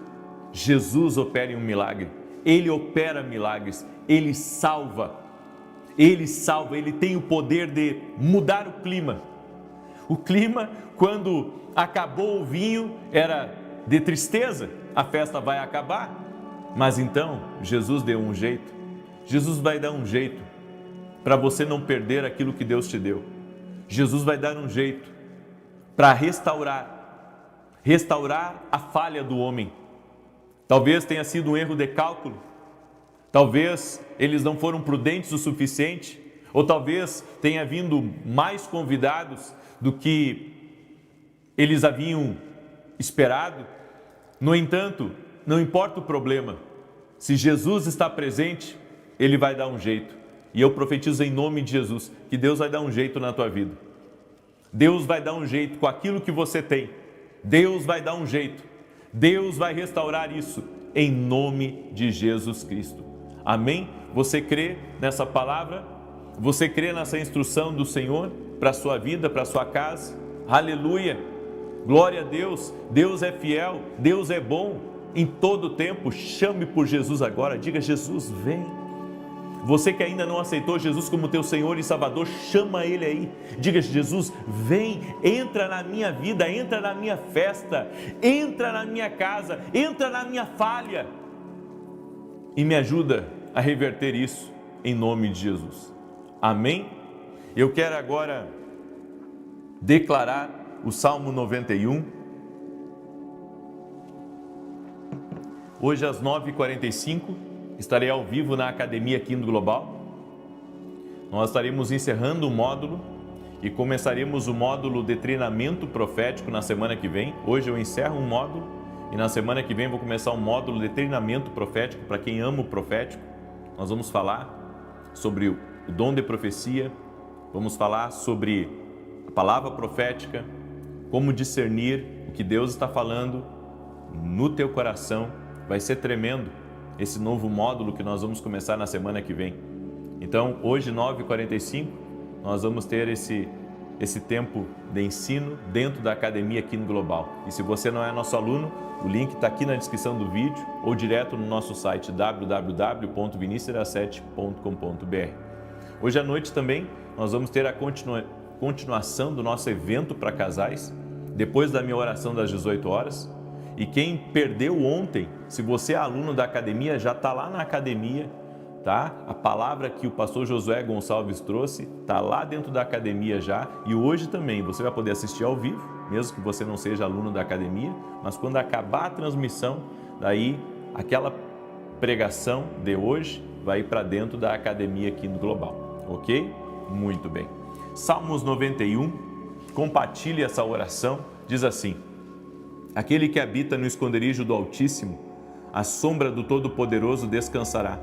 opere um milagre. Ele opera milagres, Ele salva, Ele tem o poder de mudar o clima. O clima, quando acabou o vinho, era de tristeza, a festa vai acabar. Mas então, Jesus deu um jeito. Jesus vai dar um jeito para você não perder aquilo que Deus te deu. Jesus vai dar um jeito para restaurar a falha do homem, Talvez tenha sido um erro de cálculo. Talvez eles não foram prudentes o suficiente. Ou talvez tenha vindo mais convidados do que eles haviam esperado. No entanto, não importa o problema. Se Jesus está presente, Ele vai dar um jeito. E eu profetizo em nome de Jesus que Deus vai dar um jeito na tua vida. Deus vai dar um jeito com aquilo que você tem. Deus vai dar um jeito. Deus vai restaurar isso em nome de Jesus Cristo. Amém? Você crê nessa palavra? Você crê nessa instrução do Senhor para a sua vida, para a sua casa? Aleluia! Glória a Deus! Deus é fiel, Deus é bom em todo tempo. Chame por Jesus agora, diga: Jesus, vem. Você que ainda não aceitou Jesus como teu Senhor e Salvador, chama Ele aí. Diga: Jesus, vem, entra na minha vida, entra na minha festa, entra na minha casa, entra na minha falha e me ajuda a reverter isso em nome de Jesus. Amém? Eu quero agora declarar o Salmo 91. Hoje às 9h45 estarei ao vivo na Academia Quino Global. Nós estaremos encerrando o módulo e começaremos o módulo de treinamento profético na semana que vem. Hoje eu encerro um módulo e na semana que vem vou começar um módulo de treinamento profético para quem ama o profético. Nós vamos falar sobre o dom de profecia, vamos falar sobre a palavra profética, como discernir o que Deus está falando no teu coração. Vai ser tremendo esse novo módulo que nós vamos começar na semana que vem. Então, hoje, 9h45, nós vamos ter esse tempo de ensino dentro da Academia Quino Global. E se você não é nosso aluno, o link está aqui na descrição do vídeo ou direto no nosso site www.vinicius7.com.br. Hoje à noite também nós vamos ter a continuação do nosso evento para casais, depois da minha oração das 18 horas. E quem perdeu ontem, se você é aluno da academia, já está lá na academia, tá? A palavra que o pastor Josué Gonçalves trouxe está lá dentro da academia já. E hoje também você vai poder assistir ao vivo, mesmo que você não seja aluno da academia, mas quando acabar a transmissão, daí aquela pregação de hoje vai ir para dentro da academia aqui no Global, ok? Muito bem. Salmos 91, compartilhe essa oração, diz assim: aquele que habita no esconderijo do Altíssimo, à sombra do Todo-Poderoso descansará.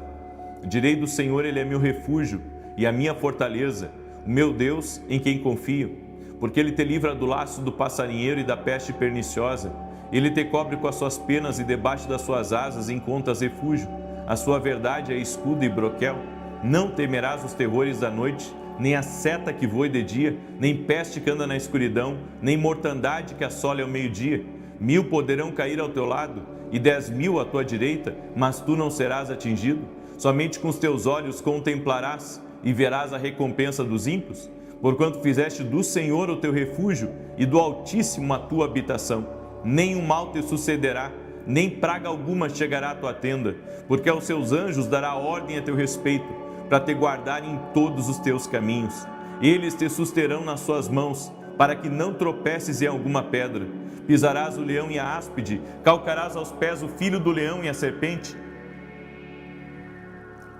Direi do Senhor, Ele é meu refúgio e a minha fortaleza, o meu Deus em quem confio, porque Ele te livra do laço do passarinheiro e da peste perniciosa. Ele te cobre com as suas penas e debaixo das suas asas encontras refúgio. A sua verdade é escudo e broquel. Não temerás os terrores da noite, nem a seta que voe de dia, nem peste que anda na escuridão, nem mortandade que assole ao meio-dia. 1000 poderão cair ao teu lado e 10.000 à tua direita, mas tu não serás atingido. Somente com os teus olhos contemplarás e verás a recompensa dos ímpios, porquanto fizeste do Senhor o teu refúgio e do Altíssimo a tua habitação. Nenhum mal te sucederá, nem praga alguma chegará à tua tenda, porque aos seus anjos dará ordem a teu respeito, para te guardarem em todos os teus caminhos. Eles te susterão nas suas mãos, para que não tropeces em alguma pedra. Pisarás o leão e a áspide, calcarás aos pés o filho do leão e a serpente.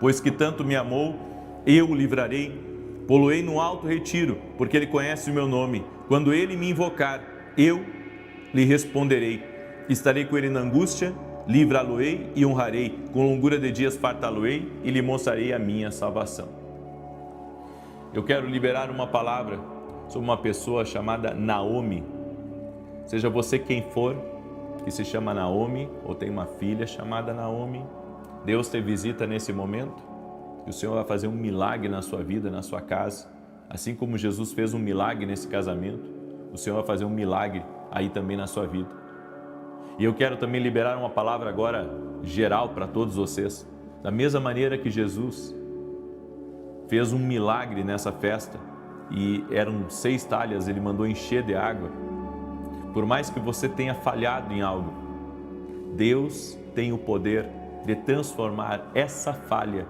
Pois que tanto me amou, eu o livrarei, pô-lo-ei no alto retiro, porque ele conhece o meu nome. Quando ele me invocar, eu lhe responderei. Estarei com ele na angústia, livrá-lo-ei e honrarei. Com longura de dias fartá-lo-ei e lhe mostrarei a minha salvação. Eu quero liberar uma palavra sobre uma pessoa chamada Naomi. Seja você quem for, que se chama Naomi, ou tem uma filha chamada Naomi, Deus te visita nesse momento e o Senhor vai fazer um milagre na sua vida, na sua casa. Assim como Jesus fez um milagre nesse casamento, o Senhor vai fazer um milagre aí também na sua vida. E eu quero também liberar uma palavra agora geral para todos vocês. Da mesma maneira que Jesus fez um milagre nessa festa e eram 6 talhas, ele mandou encher de água. Por mais que você tenha falhado em algo, Deus tem o poder de transformar essa falha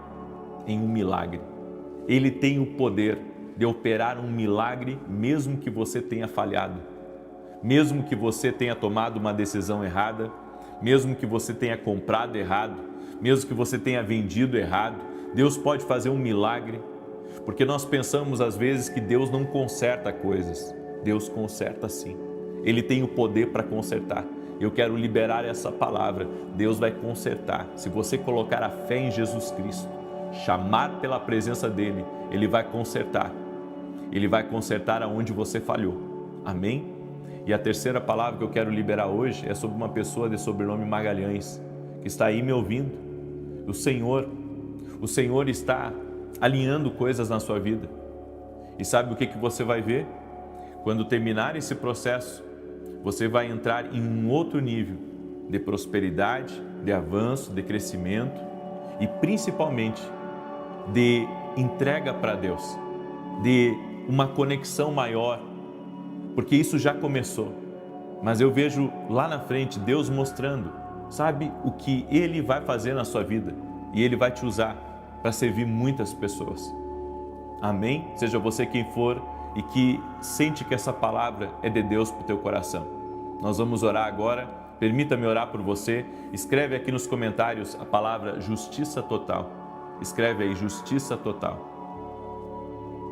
em um milagre. Ele tem o poder de operar um milagre mesmo que você tenha falhado, mesmo que você tenha tomado uma decisão errada, mesmo que você tenha comprado errado, mesmo que você tenha vendido errado, Deus pode fazer um milagre, porque nós pensamos às vezes que Deus não conserta coisas. Deus conserta sim. Ele tem o poder para consertar. Eu quero liberar essa palavra. Deus vai consertar. Se você colocar a fé em Jesus Cristo, chamar pela presença dEle, Ele vai consertar. Ele vai consertar aonde você falhou. Amém? E a terceira palavra que eu quero liberar hoje é sobre uma pessoa de sobrenome Magalhães, que está aí me ouvindo. O Senhor está alinhando coisas na sua vida. E sabe o que você vai ver? Quando terminar esse processo, você vai entrar em um outro nível de prosperidade, de avanço, de crescimento e principalmente de entrega para Deus, de uma conexão maior, porque isso já começou. Mas eu vejo lá na frente Deus mostrando, sabe, o que Ele vai fazer na sua vida e Ele vai te usar para servir muitas pessoas. Amém? Seja você quem for e que sente que essa palavra é de Deus para o teu coração. Nós vamos orar agora. Permita-me orar por você. Escreve aqui nos comentários a palavra justiça total. Escreve aí, justiça total.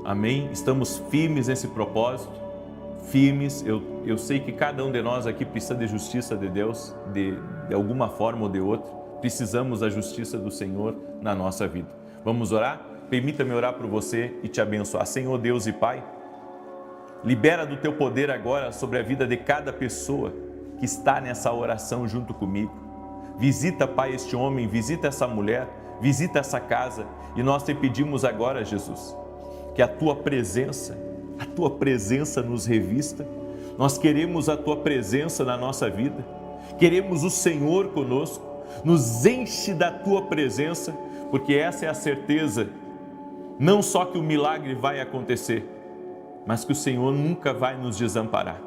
Amém? Estamos firmes nesse propósito. Firmes. Eu sei que cada um de nós aqui precisa de justiça de Deus, de alguma forma ou de outra. Precisamos da justiça do Senhor na nossa vida. Vamos orar? Permita-me orar por você e te abençoar. Senhor Deus e Pai, libera do teu poder agora sobre a vida de cada pessoa que está nessa oração junto comigo. Visita, Pai, este homem, visita essa mulher, visita essa casa. E nós te pedimos agora, Jesus, que a tua presença nos revista. Nós queremos a tua presença na nossa vida. Queremos o Senhor conosco. Nos enche da tua presença, porque essa é a certeza, não só que o milagre vai acontecer, mas que o Senhor nunca vai nos desamparar.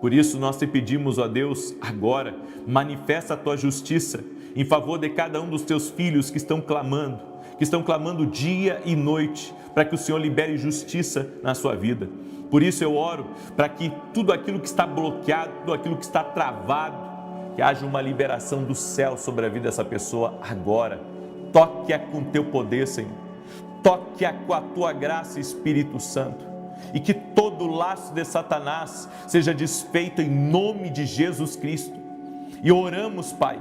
Por isso nós te pedimos, ó Deus, agora, manifesta a tua justiça em favor de cada um dos teus filhos que estão clamando dia e noite, para que o Senhor libere justiça na sua vida. Por isso eu oro para que tudo aquilo que está bloqueado, tudo aquilo que está travado, que haja uma liberação do céu sobre a vida dessa pessoa agora. Toque-a com teu poder, Senhor. Toque-a com a tua graça, Espírito Santo. E que todo laço de Satanás seja desfeito em nome de Jesus Cristo. E oramos, Pai,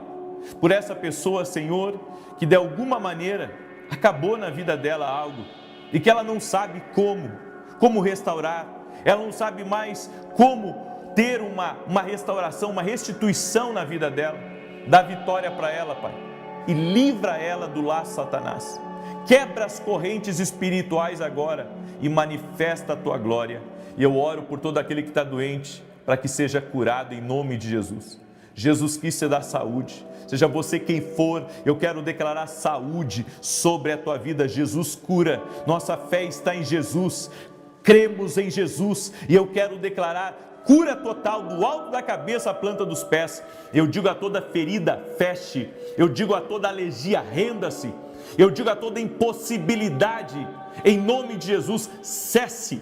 por essa pessoa, Senhor, que de alguma maneira acabou na vida dela algo e que ela não sabe como restaurar. Ela não sabe mais como ter uma restauração, uma restituição na vida dela. Dá vitória para ela, Pai, e livra ela do laço Satanás. Quebra as correntes espirituais agora e manifesta a tua glória. E eu oro por todo aquele que está doente, para que seja curado em nome de Jesus. Jesus Cristo dá saúde. Seja você quem for, eu quero declarar saúde sobre a tua vida. Jesus cura. Nossa fé está em Jesus. Cremos em Jesus e eu quero declarar cura total do alto da cabeça à planta dos pés. Eu digo a toda ferida, feche. Eu digo a toda alergia, renda-se. Eu digo a toda impossibilidade, em nome de Jesus, cesse.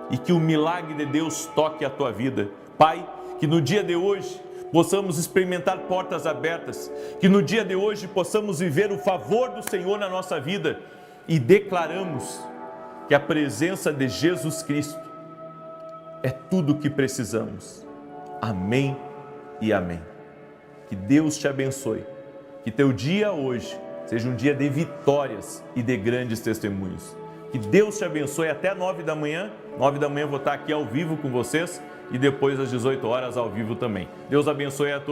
E que o milagre de Deus toque a tua vida. Pai, que no dia de hoje possamos experimentar portas abertas. Que no dia de hoje possamos viver o favor do Senhor na nossa vida. E declaramos que a presença de Jesus Cristo é tudo o que precisamos. Amém e amém. Que Deus te abençoe. Que teu dia hoje seja um dia de vitórias e de grandes testemunhos. Que Deus te abençoe até 9 da manhã. 9 da manhã eu vou estar aqui ao vivo com vocês e depois às 18 horas ao vivo também. Deus abençoe a todos.